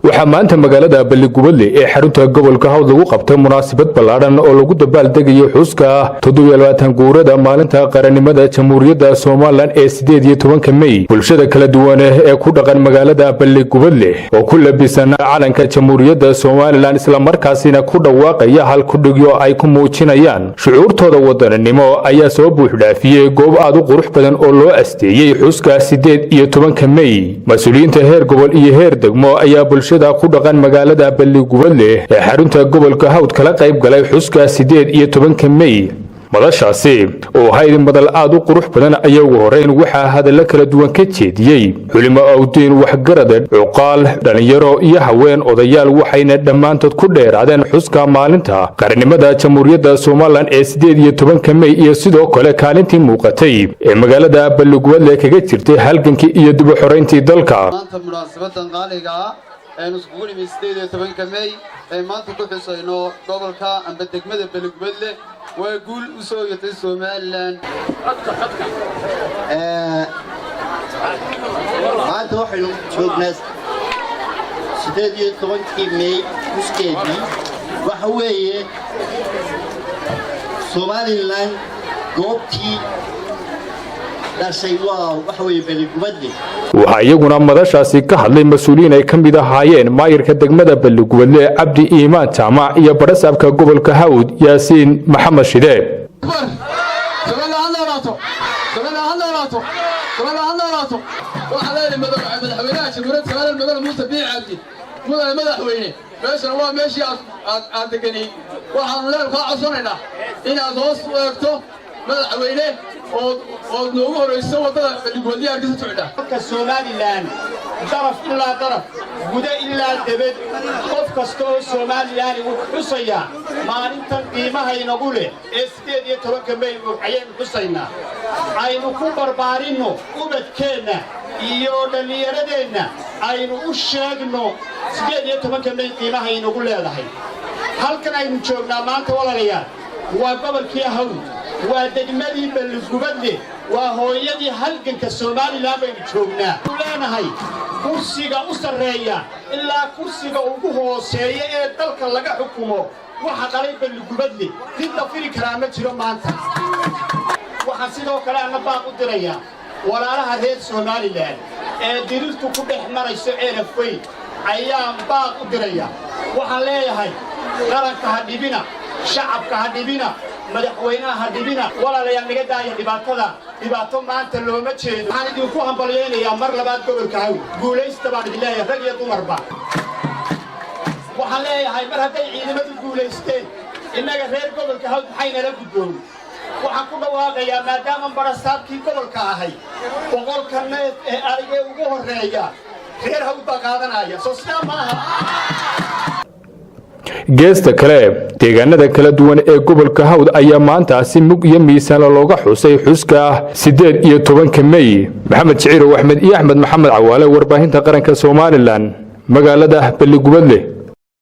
waxaa maanta magaalada Balligubadle ee xarunta gobolka Hawd lagu qabtay munaasabad ballaaran oo lagu dabaaldegayo xuska 27 guurada maalinta qaranimada Jamhuuriyadda Soomaaliland ee 18 May. Bulshada kala duwan ee ku dhaqan magaalada Balligubadle oo ku labisan calanka Jamhuuriyadda Soomaaliland isla markaasina ku dhawaaqaya hal ku dhigyo ay ku muujinayaan shucuurtooda wadaninimo ayaa soo buux dhaafiyay goob aad u qurux badan oo loo asteeyay xuska 18 May. Mas'uuliyiinta heer gobol iyo heer degmo ayaa bulshada ku dhaqan magaalada Balligubadle ee xarunta gobolka Hawd kala qayb galay xuska 18 May. madashaasi oo hay'ad madal aad u qurux badan ayaa ugu horeyn waxa hadallo kala duwan ka jeediyay culimo awdiin waxgarad cuqaal dhalinyaro iyo haween odayaal waxayna dhamaantood ku dheeraadeen xuska maalinta qaranimada Jamhuuriyadda Soomaaliland ee 18 May iyo sidoo kale kaalintii muuqatay ee magaalada Balligubadle kaga jirtay halgankii iyo dib u xoreyntii dalka. maanta munaasabadan qaaliga ah ee iskugu nimid 18 May ee maanta ku xusayno gobolka amba degmada Balligubadle waa guul u soo yatay Soomaaliland. maanta waxaynu joognaa 18 May xuskeedii waxa weeye Soomaaliland goobtii waxa iyaguna madashaasi ka hadlay mas'uuliyiin ay ka mid ahaayeen maayirka degmada Balligubadle Cabdi Iimaan Jaamac iyo barasaabka gobolka Hawd Yaasiin Maxamed Shide. meeshan waa meeshii aad deganay waxaan leelka codsanaynaa inaad hoos u eegto madaxweyne oo noogu horeyso wadada Balligubadle arkiisa socda ka Soomaaliland daraf ilaa daraf guda ilaa debed qof kasta oo Soomaaliland uu xusaya maalintan qiimaha inagu leh ee 18 May ayaynu xusaynaa aynu ku barbaarino ubadkeena iyo dhalinyaradeenna aynu u sheegno 18 May qiimaha inagu leedahay halkan aynu joognaa maanta walaalayaal waa gobolkii Hawd waa degmadii Balligubadle waa hooyadii halganka Soomaaliland baynu joognaa leenahay kursiga u sareeya ilaa kursiga ugu hooseeya ee dalka laga xukumo waxa qalay Balligubadle inta firi karaama jiro maanta waxa sidoo kale aan baaq u dirayaa walaalaha reer Soomaaliland ee dirirtu ku dhex marayso eelafay ayaa baaq u diraya waxaan leeyahay qaranka ha dhibina shacabka ha dhibina madaxweynaha dhibina walaalayaal naga daaya dhibaato maanta looma jeedo waxaan idinku hambalyeeynaya mar labaad gobolka Hawd guulaysta baan idin leeyahay rag iyo dumarba waxaan leeyahay mar hadday ciidamadu guulaysteen innaga reer gobolka Hawd maxay nala gudboon waxaan ku dhawaaqayaa maadaama barasaabkii gobolka ahay boqolka neef ee ariga ugu horeeya reer Hawd baa qaadanaya soo sidaa maaha. geesta kale deegaanada kala duwan ee gobolka Hawd ayaa maanta si mug iyo miisaan looga xusay xuska 18 May. Maxamed Shiciir Axmed iyo Axmed Maxamed Cawaale warbaahinta qaranka Soomaaliland magaalada Balligubadle.